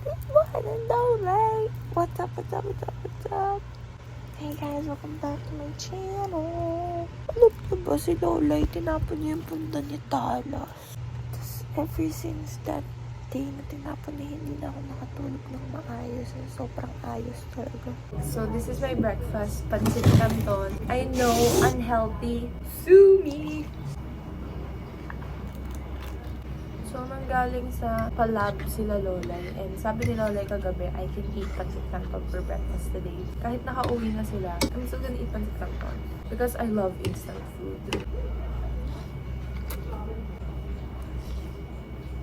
Morning, Lolay! What's up, what's up, what's up, what's up? Hey guys, welcome back to my channel. Alam niyo ba si Lolay, tinapon niya yung punda niya talas. Tapos ever since that day na tinapon niya, hindi na ako nakatulog ng maayos. Sobrang ayos talaga. So this is my breakfast, pancit canton. I know, unhealthy. Sue me! So, nanggaling sa palab sila Lolay. And sabi ni Lolay kagabi, I can eat pancit canton for breakfast today. Kahit nakauwi na sila, I'm still gonna eat pancit canton. Because I love instant food.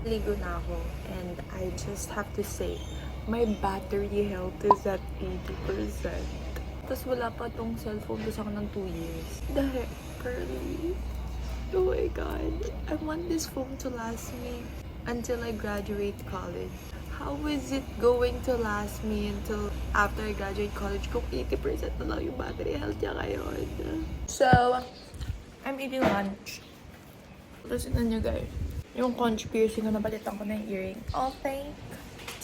Ligo na ako. And I just have to say, my battery health is at 80%. Tapos wala pa tong cellphone ko sa ng 2 years. The heck, girly? Oh my god, I want this phone to last me until I graduate college. How is it going to last me until after I graduate college kung 80% na lang yung battery health niya ngayon? So, I'm eating lunch. Listen nyo guys, yung conch piercing ko, napalitan ko na yung earring. All thank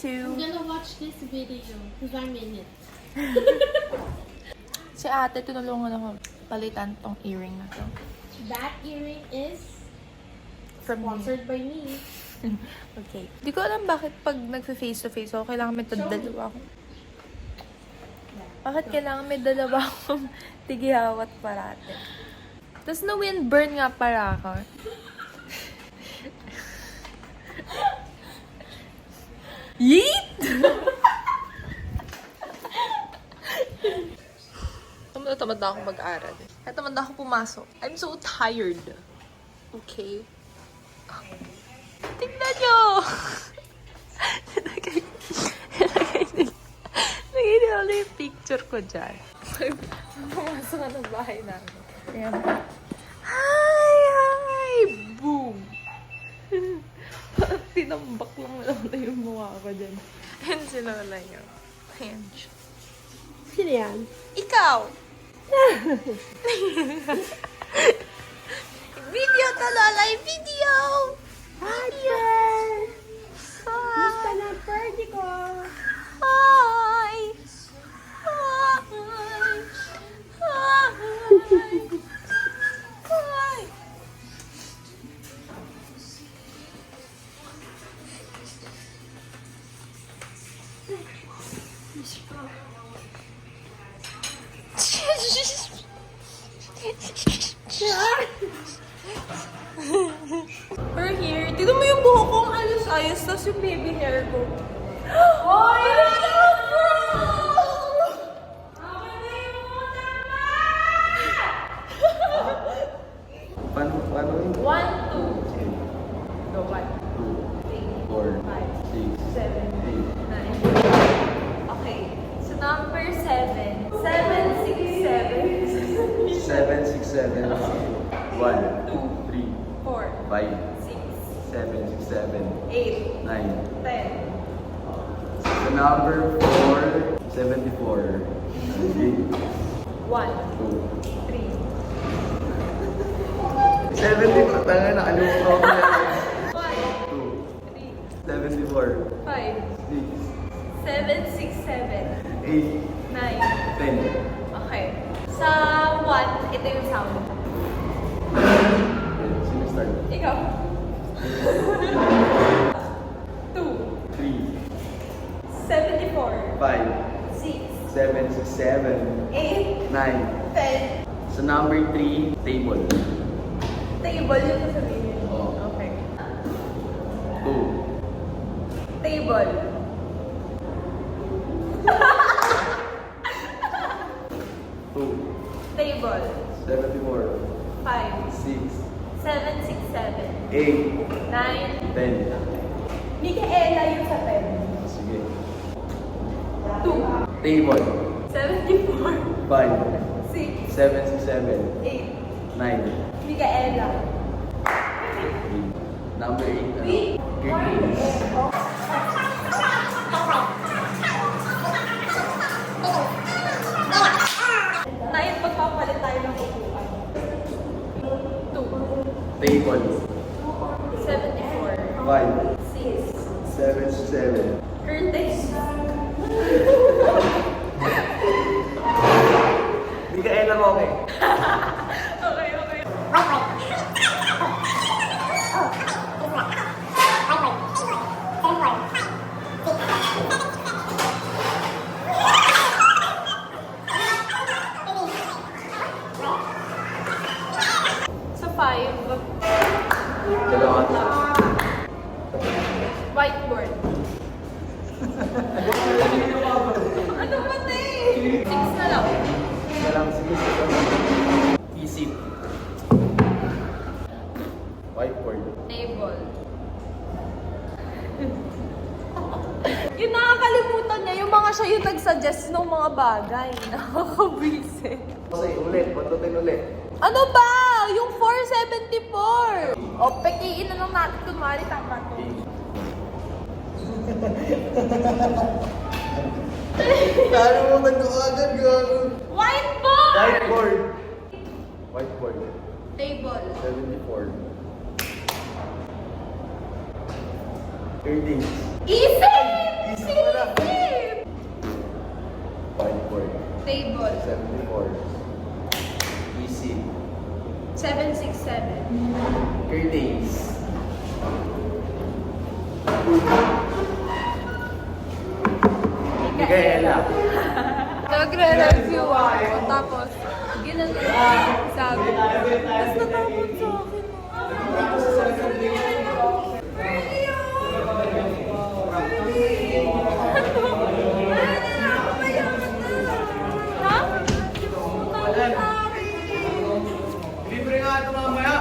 to... I'm gonna watch this video because I'm in it. Si ate, tinulungan ako palitan tong earring na to. That earring is From sponsored by me. Okay. Di ko alam bakit pag nagfe-face to face ako, kailangan may dalawa ako. Bakit kailangan may dalawa akong tigihawat parate? Tapos na windburn nga para ako. Yeet! Tamad na ako mag-aral. Kaya tamad na ako pumasok. I'm so tired. Okay? Tingnan nyo! Nagay nila yung picture ko dyan. Pumasok ka ng bahay namin. Ayan. Hi! Hi! Boom! Parang tinambak lang na yung mukha ko dyan. Ayan si Lola nyo. Ayan siya. Sino yan? Ikaw! Video to Lola! Video! Hi, friend! Gusto Hi! na birdie ko? Hi! Hi! Hi! Hi! We're here. Tignan mo yung buhok kong ayos-ayos, tapos yung baby hair ko. Oh, Paano yun? 1, 2, 3. Go, 1, 2, 4, 6, 7, 8. 9. Okay. So, number 7. 7, 6, 7. 7, 6, 7. 1, 2, 3, 4, 5, 6, 7, 6, 7, 8, 9. 10. So number 4, 74. 1, 2. 3, 70 pa tanga, nakalimutan ko na. 5, 2, 3, 74, 5, 7, 6, 7, 6, 9. 8, 10. Okay. Sa 1, ito yung sound. Sino start? Ikaw. 2, 3, 74, 5, 6, 7, 6, 7, 8, 9. 10. So number 3, table. Table yung sasabihin. Oo. Okay. 2, Table. 2, Table. 74, 5, 6, 7, 6, 7, 8, 9. 10. Micaela yung sa 10. Sige. 2, Table. 74, 5, 6, 7, 6, 7, 8. 9. Micaela. Number 8. Wait. Grades. Nine, pagpapalit tayo ng upuan. 2, Table. 74, 5, 6, 7, 7, curtain. Whiteboard. Ano ba, te? 6 na lang. Isa lang, sige. Isip. Whiteboard. Table. Yung nakakalimutan niya, yung mga siya yung nag-suggest ng mga bagay. Nakakabwisit. Okay, ulit. Patutin ulit. Ano ba? Yung 474! O, pekiin na lang natin kunwari tama to. Ano mo man ko agad gano'n? Whiteboard! Whiteboard. Whiteboard. Table. 74. 30. Isip! Isip mo na. Isip! Whiteboard. Table. 74. Easy. 767. Curtains. Micaela. Nagre-review ako, tapos ginano sabi. Tapos natakot sa akin. Ha? Libre nga ito mamaya.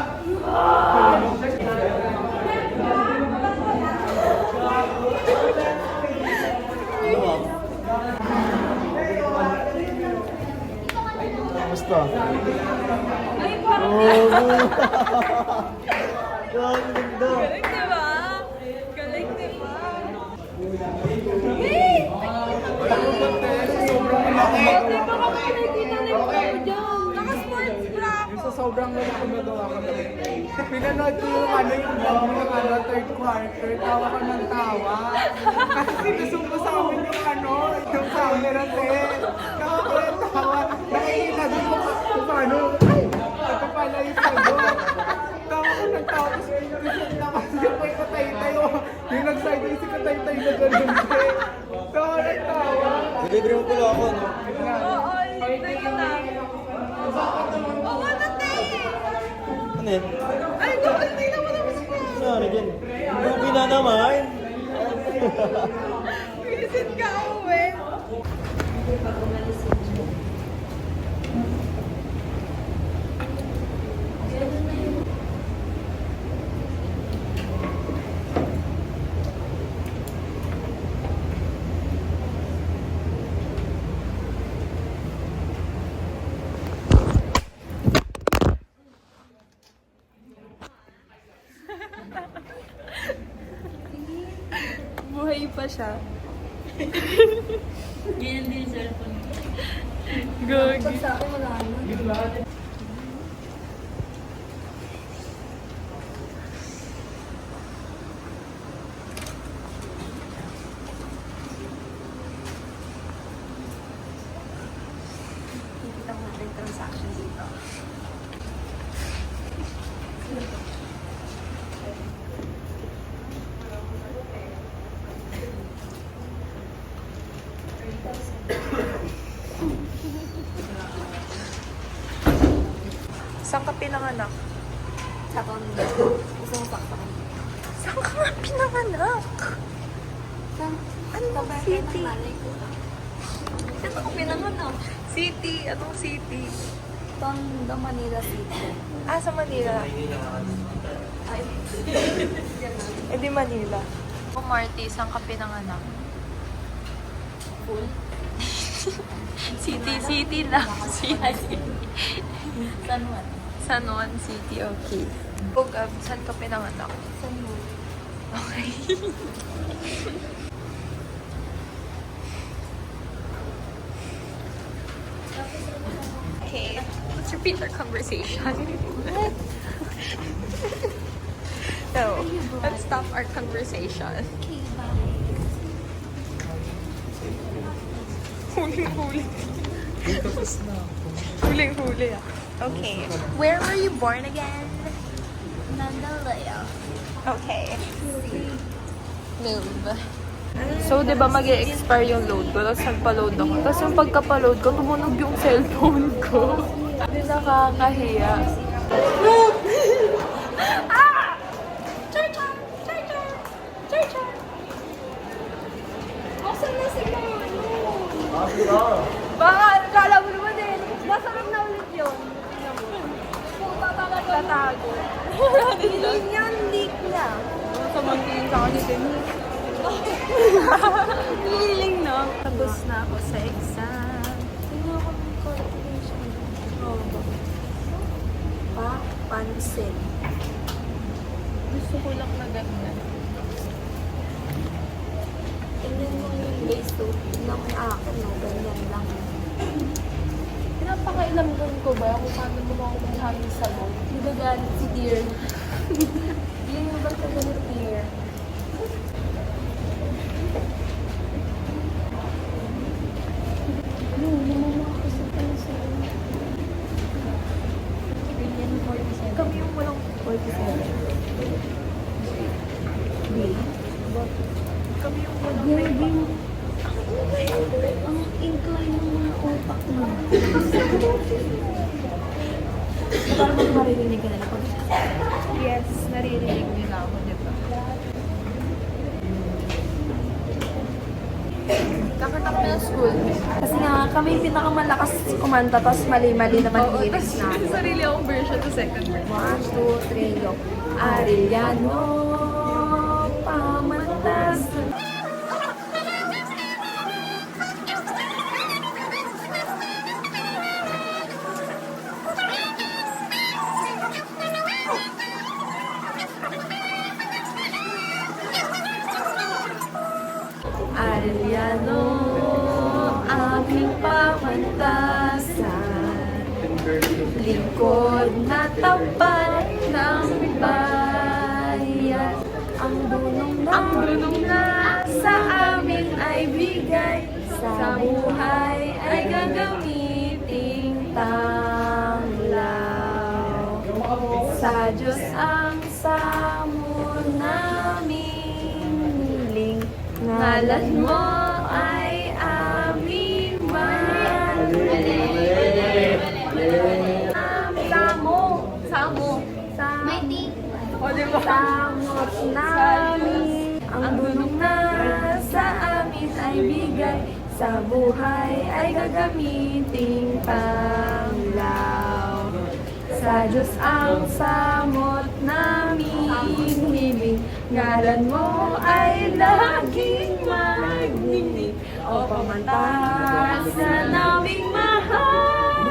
Kamusta? Ay, parang Ang ganda. galing, diba? Galing, diba? Hey! Sobrang malaki. Di ba kami nakikita na yung tao dyan? Naka-sports bra ako. Sa sobrang wala ko nagawa ko na pinanood ko yung ano yung vlog mo ng ano, third quarter, tawa ko ng tawa. Kasi sinusumpo sa amin yung ano, yung camera set. Tawa ko ng tawa. Nakikita doon ko kung paano, ay, ito pala yung sagot. Tawa ko ng tawa, tapos tapos yung may katay-tay, yung nag-side si katay-tay na ganun eh. Tawa ng tawa. Libre mo pala ako, no? Oo, thank you na. Oo, nate! Ano yun? Ay, doon, tingnan mo naman siya. Ano dyan? Movie na naman. Visit ka, Owen. Buhay pa siya. Ganyan din yung cellphone. Gagi. Sa akin wala na. Kita mo natin yung transaction dito. Saan ka pinanganak? Sa Tondo. Gusto mo saksakin. Saan ka nga pinanganak? Anong city? Saan ako pinanganak? City? Anong city? Tondo, Manila City. Ah, sa Manila. Ay. Eh di Manila. O Marty, saan ka pinanganak? Full. City lang. City. San Juan. San Juan City, okay. Bugab, saan ka pinanganak? San Juan. Okay. Okay, let's repeat our conversation. No, let's stop our conversation. Okay, bye. Huling-huli. Huling-huli ah. Okay. Where were you born again? Nandalaya. Okay. Move. So, di ba mag-expire yung load ko? Tapos nagpa-load ako. Tapos yung pagka-load ko, tumunog yung cellphone ko. Hindi nakakahiya. Ah! Char-char! Char-char! Char-char! Nasaan na si Ah, Baka, kala mo naman eh. Masarap na ulit yun. Puta talaga. Tatago. Hindi yan, leak na. Sa magtingin sa akin din. Feeling, no? Tapos na ako sa exam. Tingnan ko ng calculation. Pansin. Gusto ko lang na ganyan. Tingnan mo yung base to. Tingnan mo ako, no? Ganyan lang. Pinapakailam ko ba kung paano mo ako maghangin sa loob? Nagagalit si dear. Hindi mo ba ito ganit dear? No, namama ako sa pansin. Ganyan 47. Kami yung walang 47. kami yung walang Grabe yung... Ang incline ng mga utak mo. Parang mag maririnig ka na na pag... yes, naririnig nila ako, di ba? Kakatap na school. Kasi nga, kami yung pinakamalakas kumanta, tapos mali-mali naman lyrics na. Sarili akong version to second version. 1, 2, 3, go. Arellano, pamantas. Arellano, aming pamantasan. Lingkod na tapat ng bayan. Ang dunong na sa amin ay bigay. Sa buhay ay gagamiting tanglaw. Sa Diyos ang samo naming hiling. Ngalan mo ay aming mahal. Samo. O, di ba? Samot namin ang dunong na sa amin ay bigay. Sa buhay ay gagamiting panglaw. Sa Diyos ang samot namin hiling. Ngalan mo ay laging magdinig. O pamantas na naming mahal.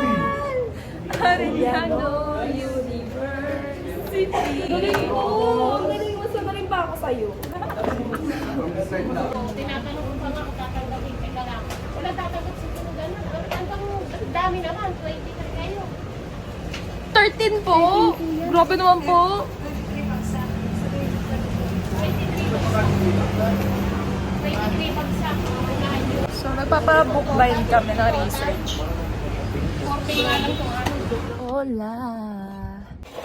Arellano University. Galing mo! Galing mo! Samarin pa ako sa'yo. Tinatanong ko pa nga kung tatanggapin ka lang. Wala tatanggap siguro gano'n. Ang dami naman, 20 na kayo. 13 po! Grabe naman po! 23 bagsak. Unahan nyo. So, nagpapabookbind kami ng research. 40 nga lang kung ano. Hola!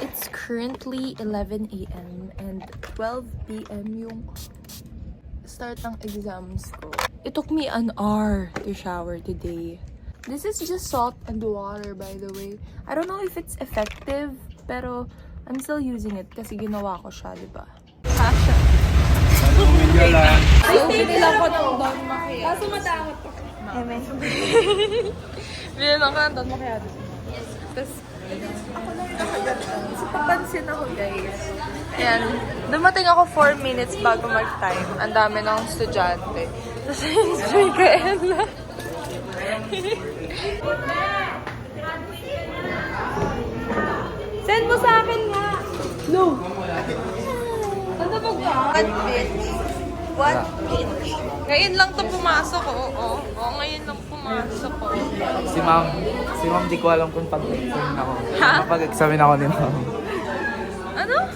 It's currently 11 a.m. and 12 p.m. yung start ng exams ko. It took me an hour to shower today. This is just salt and water, by the way. I don't know if it's effective, pero I'm still using it kasi ginawa ko siya, di ba? Fashion. So, binilang ko ng Don Macchiato. Kaso matakot ko. Binilang ko ng Don Macchiato. Tapos, ako lang yung nakagantan. So, papansin ako, guys. Ayan, dumating ako 4 minutes bago mag-time. Ang dami ng estudyante. Tapos, enjoy ka, Ella. Send mo sa akin nga. No. Ano ba ka? What bitch? What bitch? Ngayon lang to pumasok, oo. Oo, ngayon lang pumasok, oo. Si ma'am, di ko alam kung pag-examine ako. Ha? Pag-examine ako ni ma'am. Ano?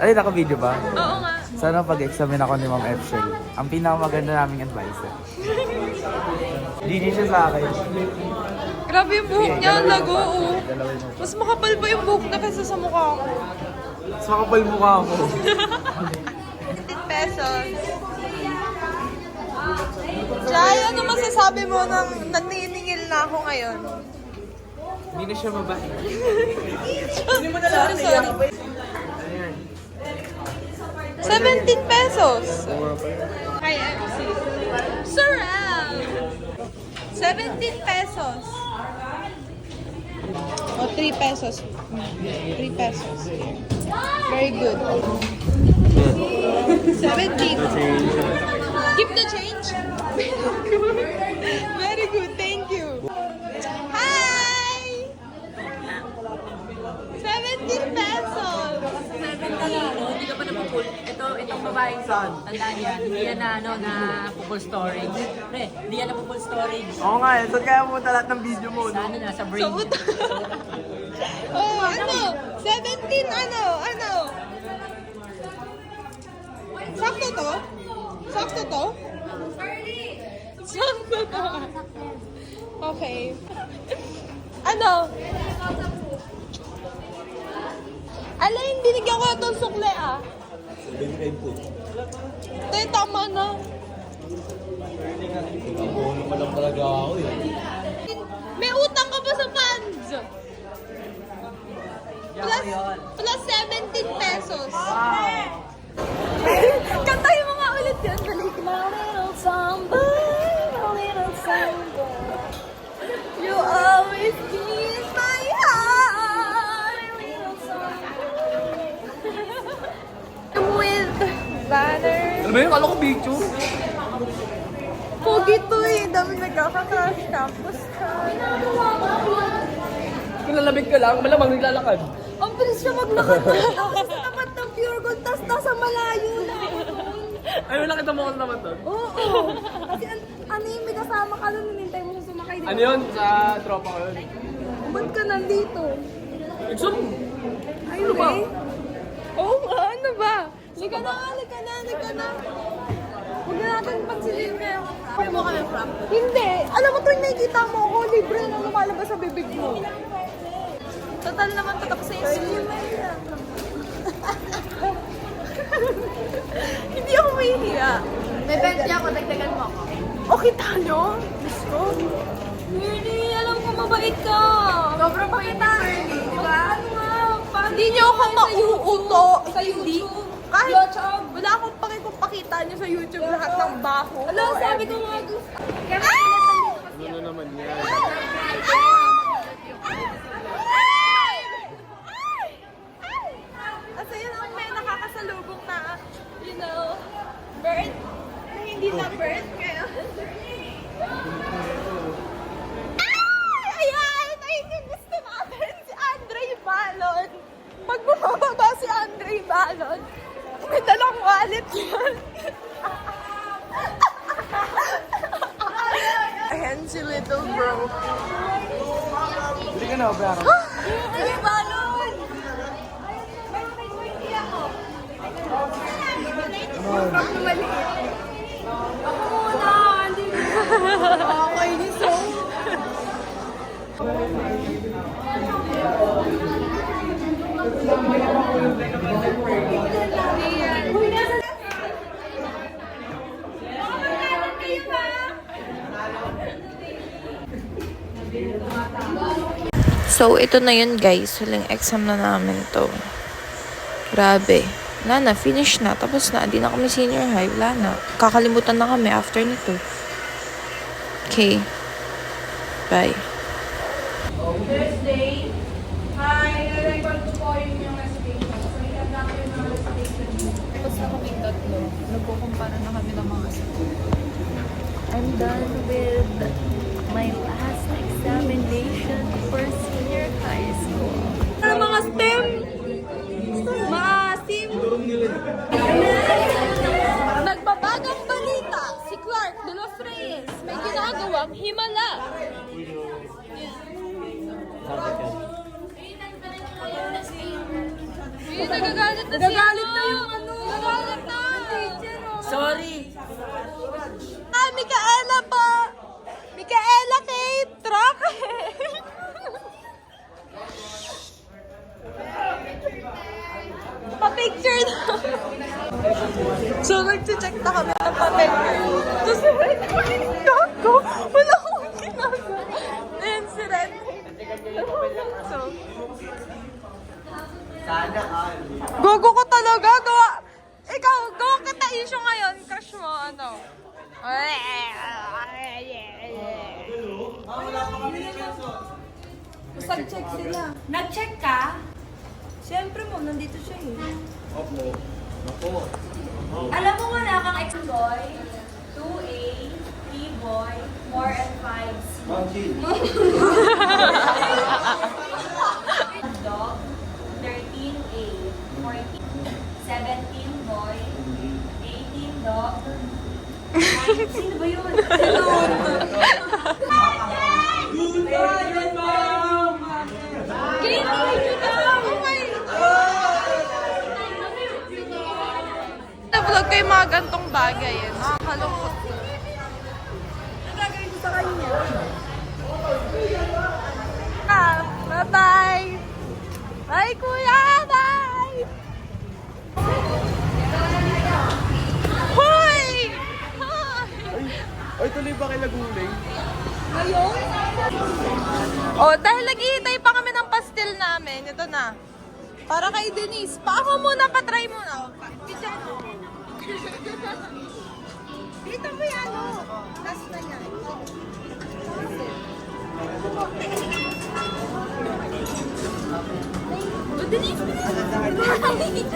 Ay, naka-video ba? Oo nga. Sana pag-examine ako ni Ma'am Epshel. Ang pinakamaganda naming advisor. GG siya sa akin. Grabe yung buhok niya, ang lago, oh. Dalawin mo. Mas makapal pa yung buhok na kaysa sa mukha ko. Sa kapal mukha ko. 15 pesos. Jai, ano masasabi mo nang naniningil na ako ngayon? Hindi na siya mabait. Sorry. 17 pesos. So, 17 pesos. O, 3 pesos. 3 pesos. Very good. 17. Keep the change. Very good. Thank you. Hi! 17 pesos. Hindi ka pa naman full. Itong babaeng son, tandaan yan. Hindi yan na, na full storage. Pre, hindi yan na full storage. Oo nga, saan kaya pumunta lahat ng video mo? Sa ano na, sa brain. Oh, ano? 17 ano? Sakto to? Sakto to? Sakto to. Okay. Ano? Ala, yung binigyan ko na itong sukle ah. 75 po. Tayo, tama na. Abono pa lang talaga ako eh. May utang ka ba sa funds? Plus 17 pesos. Kantahin mo nga ulit yun. Balik na little samba, little samba. You always kiss my heart, little samba. With banners. Ano ba yun? Kala ko picture. Pogi to eh. Dami nagkaka-crush. Tapos Kung lalamig ka lang, malamang naglalakad. ang bilis siya maglakad. Ako sa tapat ng Pure Gold, tas nasa malayo na. Ay, wala kita mo naman doon. Oo. Kasi ano yung may kasama ka nun, hinintay mo siya sumakay. Di ba? Ano yun? Sa tropa ko yun. Ba't ka nandito? Exum! Ay, ba? Oo nga, ano ba? Halika na. Huwag na natin pansinin ngayon. Pwede mo kami frap? Hindi. Alam mo, tuwing nakikita mo ako, libre na lumalabas sa bibig mo. Total naman tatak sa iyo. Hindi ako mahihiya. May 20 ako, dagdagan mo ako. Okay tayo? Gusto? Hindi, alam ko mabait ka. Sobrang bait na, di ba? Ano nga? Hindi niyo ako mauuto sa YouTube. Kahit wala akong pakita niyo sa YouTube lahat ng baho. Alam, sabi ko nga gusto. Ano na naman yan? Kasi yun ang may nakakasalubong na, you know, bird. Na hindi na bird ngayon. Ayan! Ayun yung gusto natin, si Andre Balon. Pag bumababa si Andre Balon, may dalang wallet yun. Ayan si little bro. Hindi ka na, Brianna. Andre Balon! Okay, so. So, ito na yun guys. Huling exam na namin to. Grabe. Wala na, finish na. Tapos na, di na kami senior high. Wala na. Kakalimutan na kami after nito. Okay. Bye. Thursday. Hi, nare-record ko po yung resignation. So, i-have ko yung mga resignation. Tapos na kami tatlo. Nagkukumpara na kami ng mga sagot. I'm done with my last examination for senior high school. Ano mga STEM? Mga STEM? Nagbabagang balita, si Clark de los Reyes may ginagawang himala. Nagagalit na siya. Nagagalit na yung ano. Nagagalit na. Sorry! Ah, Micaela po. Micaela Kate Truck. Pa-picture na. So, nag-check na kami ng pa-picture. Tapos, wait, gago. Wala akong ginagawa. Ayan si Ren. So, gogo ko talaga. Gawa. Ikaw, gawa kita issue ngayon. Crush mo, ano? Sag-check sila. Nag-check ka? Siyempre mo, nandito siya eh. Opo. Opo. Alam mo wala kang ex-boy, 2A, 3-boy, 4 and 5C. Ma'am Jill. Dog, 13A, 14, 17 boy, 18 dog, 9, sino ba yun? Na-vlog ko yung mga gantong bagay eh. Nakakalungkot. Gagawin ko sa kanya. Bye-bye! Bye, kuya! Bye! Hoy! Ay, tuloy ba kay Laguling? Oh, dahil naghihintay pa kami ng pastil namin. Ito na. Para kay Denise. Pa ako muna, patry muna. Picture mo. Dito mo yan, oh. Last na yan.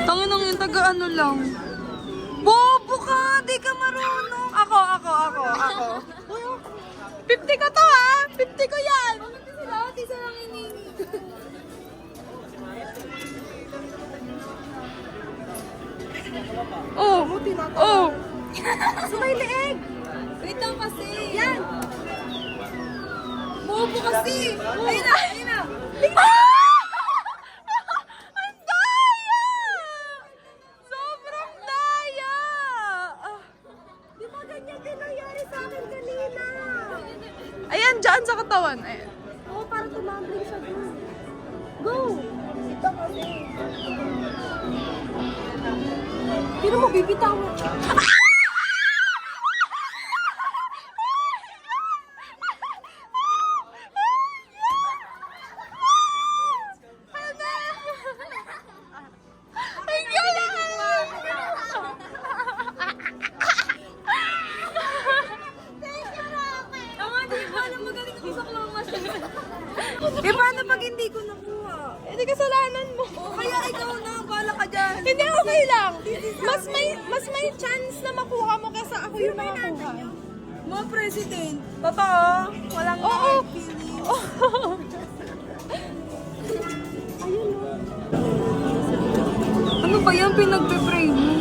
Tangin nang yung taga-ano lang. Bobo ka! Di ka marunong. Ako. 50 ko to ha! 50 ko yan! Isa lang ini. Oh! Sa may leeg. Wait lang kasi. Yan. Bobo kasi. Ayun na. Ang daya! Sobrang daya! Di ba ganyan din nangyari sa akin kanina? Ayan, dyan sa katawan. Ayan. Oo, parang tumambling siya dun. Go! Ito kasi. Pero mo, bibitaw mo. Ang galing! Tama, di ba? Alam magaling ako sa claw machine. Eh, paano pag hindi ko nakuha? Hindi kasalanan mo. Kaya ikaw na, bala ka dyan. Hindi, okay lang. Mas may chance na makuha mo kaysa ako yung makakuha. Mga president. Totoo. Walang Oo. feeling. Ano ba yan pinagpe-pray mo?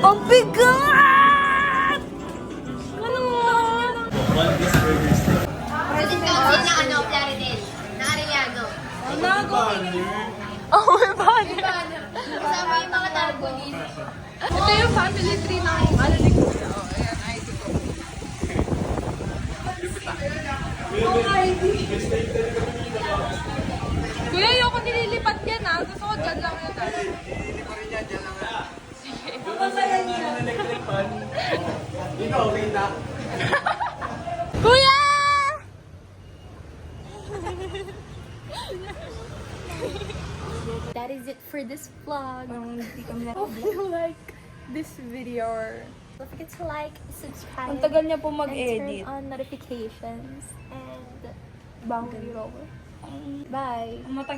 Ang bigat! Ano mo? President Council na ano, Plaridel. Na Arellano. Oh, may bani. Kasama yung mga tarpaulin. Ito yung family tree ng ano ni Kuya. Oh, ayan, ID ko. Kuya, ayoko nililipat yan ha. Gusto ko dyan lang yun. Ikaw, Rita. Kuya! That is it for this vlog. Hope you like this video. Don't forget to like, subscribe, Ang tagal niya po and mag-edit. turn on notifications. And Boundary roller. bye. Matagal